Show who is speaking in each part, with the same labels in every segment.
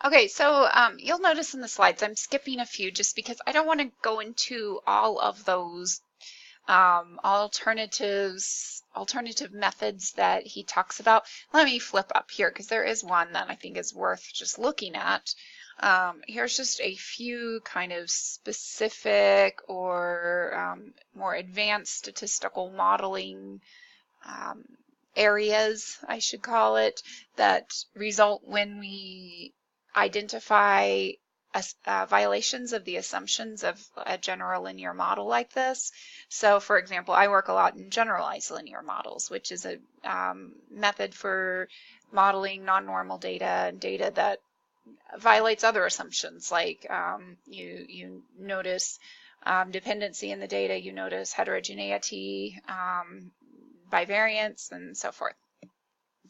Speaker 1: Okay, so you'll notice in the slides I'm skipping a few just because I don't want to go into all of those alternative methods that he talks about. Let me flip up here because there is one that I think is worth just looking at. Here's just a few kind of specific or more advanced statistical modeling areas, I should call it, that result when we identify violations of the assumptions of a general linear model like this. So for example, I work a lot in generalized linear models, which is a method for modeling non-normal data and data that violates other assumptions, like you notice dependency in the data, you notice heterogeneity, bivariance, and so forth.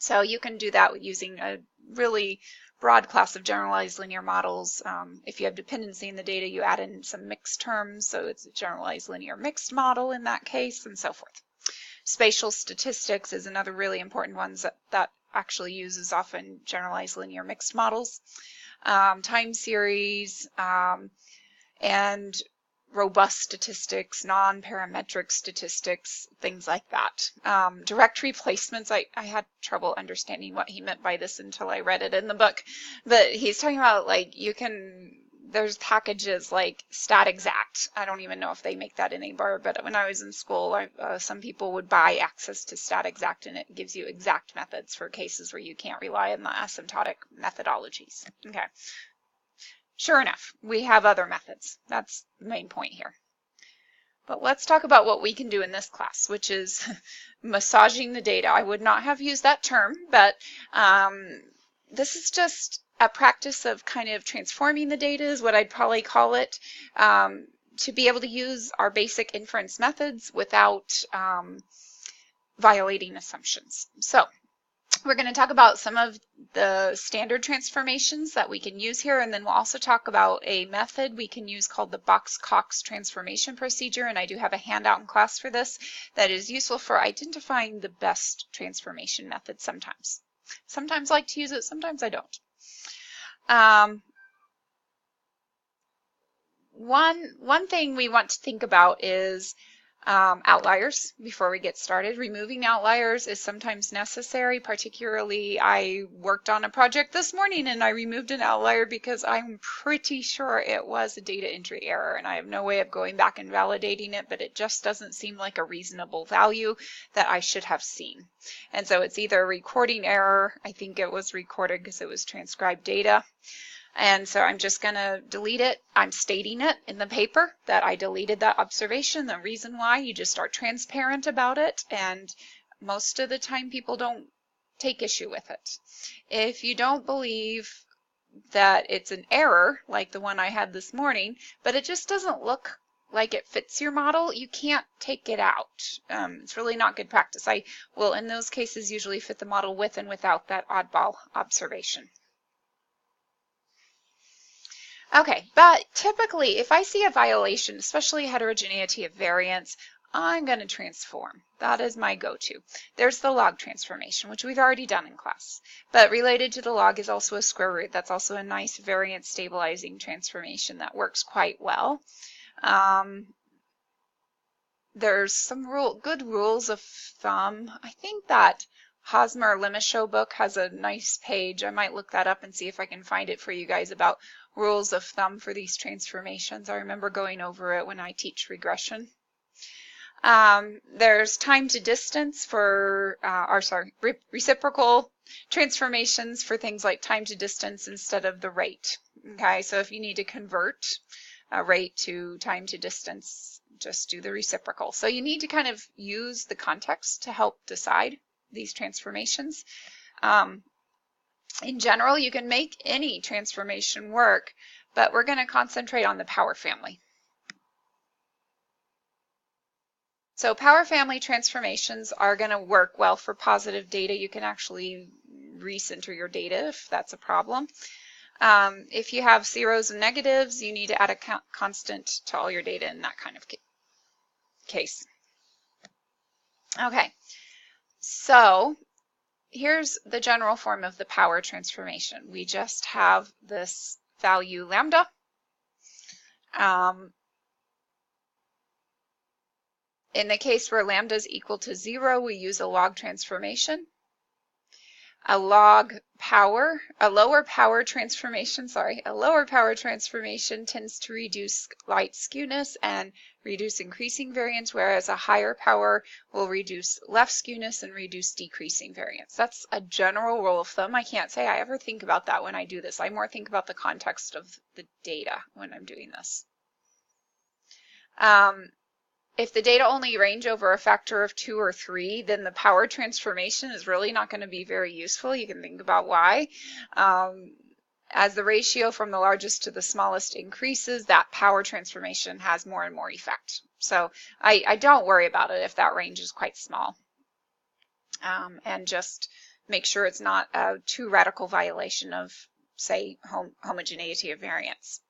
Speaker 1: So you can do that using a really broad class of generalized linear models. If you have dependency in the data, you add in some mixed terms, so it's a generalized linear mixed model in that case, and so forth. Spatial statistics is another really important one that actually uses often generalized linear mixed models. Time series and robust statistics, non-parametric statistics, things like that. Direct replacements, I had trouble understanding what he meant by this until I read it in the book, but he's talking about like there's packages like StatExact. I don't even know if they make that anymore, but when I was in school, some people would buy access to StatExact, and it gives you exact methods for cases where you can't rely on the asymptotic methodologies. Okay. Sure enough, we have other methods. That's the main point here. But let's talk about what we can do in this class, which is massaging the data. I would not have used that term, but this is just a practice of kind of transforming the data is what I'd probably call it, to be able to use our basic inference methods without violating assumptions. So we're going to talk about some of the standard transformations that we can use here, and then we'll also talk about a method we can use called the Box-Cox transformation procedure, and I do have a handout in class for this that is useful for identifying the best transformation method sometimes. Sometimes I like to use it, sometimes I don't. One thing we want to think about is outliers before we get started. Removing outliers is sometimes necessary. Particularly, I worked on a project this morning and I removed an outlier because I'm pretty sure it was a data entry error, and I have no way of going back and validating it, but it just doesn't seem like a reasonable value that I should have seen. And so it's either a recording error. I think it was recorded because it was transcribed data. And so I'm just going to delete it. I'm stating it in the paper that I deleted that observation. The reason why, you just are transparent about it, and most of the time people don't take issue with it. If you don't believe that it's an error, like the one I had this morning, but it just doesn't look like it fits your model, you can't take it out. It's really not good practice. I will, in those cases, usually fit the model with and without that oddball observation. Okay, but typically if I see a violation, especially heterogeneity of variance, I'm going to transform. That is my go-to. There's the log transformation, which we've already done in class. But related to the log is also a square root. That's also a nice variance stabilizing transformation that works quite well. There's some good rules of thumb. I think that Hosmer-Lemeshow book has a nice page. I might look that up and see if I can find it for you guys about rules of thumb for these transformations. I remember going over it when I teach regression. There's time to distance for, reciprocal transformations for things like time to distance instead of the rate. Okay, so if you need to convert a rate to time to distance, just do the reciprocal. So you need to kind of use the context to help decide these transformations. In general, you can make any transformation work, but we're going to concentrate on the power family. So power family transformations are going to work well for positive data. You can actually recenter your data if that's a problem. If you have zeros and negatives, you need to add a constant to all your data in that kind of case. Okay, so here's the general form of the power transformation. We just have this value lambda. In the case where lambda is equal to 0, we use a log transformation. A lower power transformation tends to reduce light skewness and reduce increasing variance, whereas a higher power will reduce left skewness and reduce decreasing variance. That's a general rule of thumb. I can't say I ever think about that when I do this. I more think about the context of the data when I'm doing this. If the data only range over a factor of 2 or 3, then the power transformation is really not going to be very useful. You can think about why. As the ratio from the largest to the smallest increases, that power transformation has more and more effect. So I don't worry about it if that range is quite small. And just make sure it's not a too radical violation of, say, homogeneity of variance.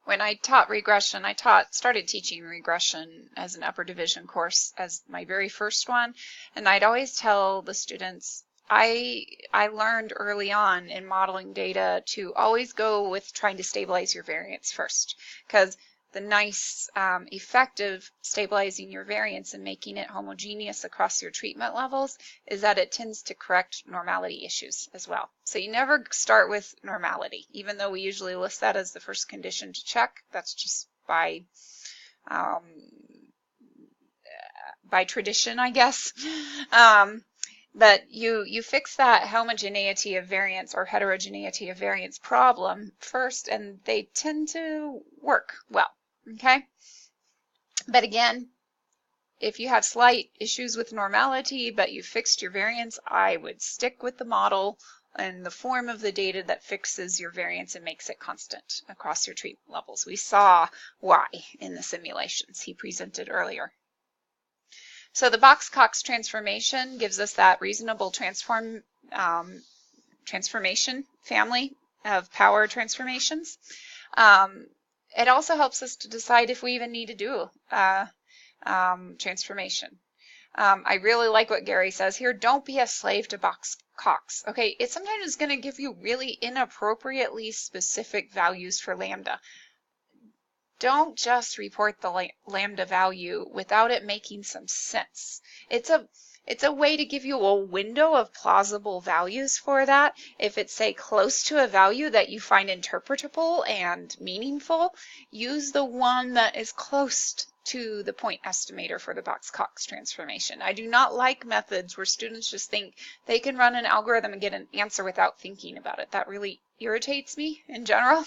Speaker 1: When I taught regression, started teaching regression as an upper division course as my very first one, and I'd always tell the students, I learned early on in modeling data to always go with trying to stabilize your variance first, because the nice effect of stabilizing your variance and making it homogeneous across your treatment levels is that it tends to correct normality issues as well. So you never start with normality, even though we usually list that as the first condition to check. That's just by tradition, I guess. But you fix that homogeneity of variance or heterogeneity of variance problem first, and they tend to work well, okay? But again, if you have slight issues with normality, but you fixed your variance, I would stick with the model and the form of the data that fixes your variance and makes it constant across your treatment levels. We saw why in the simulations he presented earlier. So the Box-Cox transformation gives us that reasonable transformation family of power transformations. It also helps us to decide if we even need to do transformation. I really like what Gary says here. Don't be a slave to Box-Cox. Okay, it sometimes is going to give you really inappropriately specific values for lambda. Don't just report the lambda value without it making some sense. It's a way to give you a window of plausible values for that. If it's, say, close to a value that you find interpretable and meaningful, use the one that is close to the point estimator for the Box-Cox transformation. I do not like methods where students just think they can run an algorithm and get an answer without thinking about it. That really irritates me in general.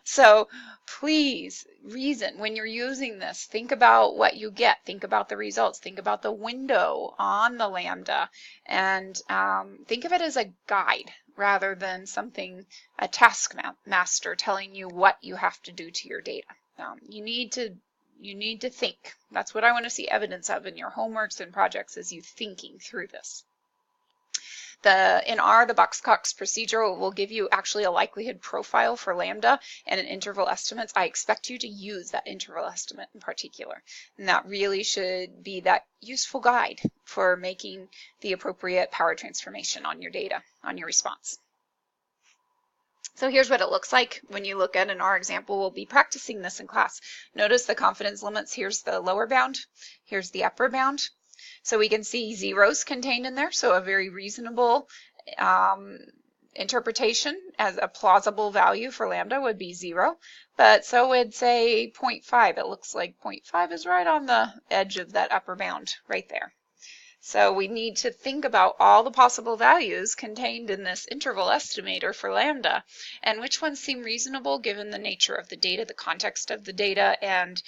Speaker 1: So please reason when you're using this. Think about what you get. Think about the results. Think about the window on the lambda, and think of it as a guide rather than something, a taskmaster telling you what you have to do to your data. You need to think. That's what I want to see evidence of in your homeworks and projects, is you thinking through this. In R, the Box-Cox procedure will give you actually a likelihood profile for lambda and an interval estimates. I expect you to use that interval estimate in particular. And that really should be that useful guide for making the appropriate power transformation on your data, on your response. So here's what it looks like when you look at an R example. We'll be practicing this in class. Notice the confidence limits. Here's the lower bound. Here's the upper bound. So we can see zeros contained in there, so a very reasonable interpretation as a plausible value for lambda would be 0. But so would say 0.5. It looks like 0.5 is right on the edge of that upper bound right there. So we need to think about all the possible values contained in this interval estimator for lambda and which ones seem reasonable given the nature of the data, the context of the data, and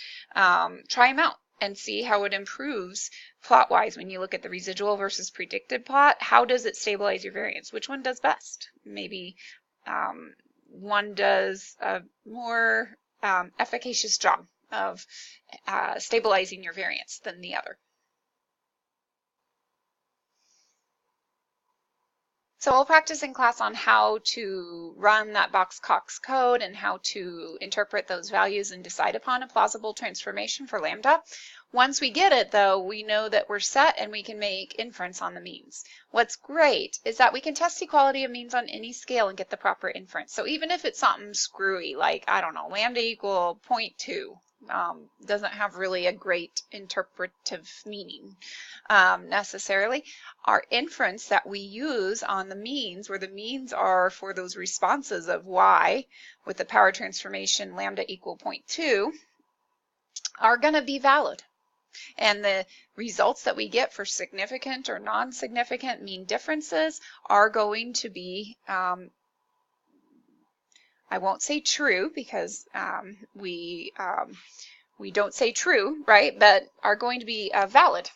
Speaker 1: try them out and see how it improves plot-wise. When you look at the residual versus predicted plot, how does it stabilize your variance? Which one does best? Maybe one does a more efficacious job of stabilizing your variance than the other. So we'll practice in class on how to run that Box-Cox code and how to interpret those values and decide upon a plausible transformation for lambda. Once we get it, though, we know that we're set and we can make inference on the means. What's great is that we can test equality of means on any scale and get the proper inference. So even if it's something screwy, like, I don't know, lambda equal 0.2, doesn't have really a great interpretive meaning necessarily, our inference that we use on the means, where the means are for those responses of y with the power transformation lambda equal 0.2, are going to be valid. And the results that we get for significant or non-significant mean differences are going to be, I won't say true because we don't say true, right? But are going to be valid.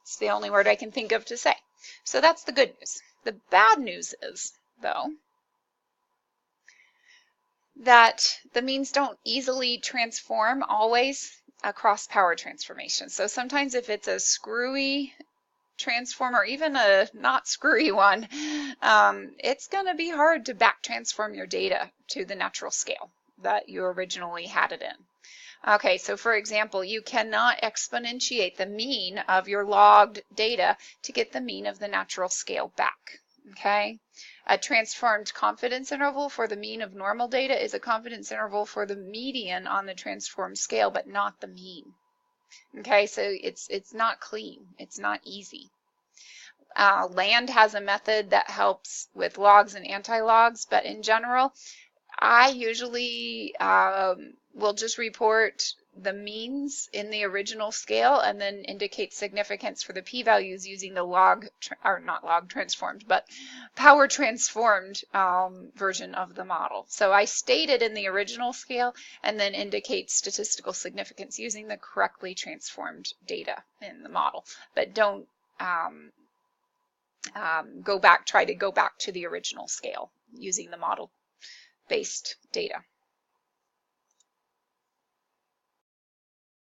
Speaker 1: It's the only word I can think of to say. So that's the good news. The bad news is, though, that the means don't easily transform always across power transformation. So sometimes if it's a screwy transform or even a not screwy one, it's going to be hard to back transform your data to the natural scale that you originally had it in. Okay, so for example, you cannot exponentiate the mean of your logged data to get the mean of the natural scale back. Okay, a transformed confidence interval for the mean of normal data is a confidence interval for the median on the transformed scale, but not the mean. Okay, so it's not clean. It's not easy. Land has a method that helps with logs and anti-logs, but in general, I usually will just report the means in the original scale and then indicate significance for the p-values using the not log transformed, but power transformed version of the model. So I state it in the original scale and then indicate statistical significance using the correctly transformed data in the model, but don't try to go back to the original scale using the model-based data.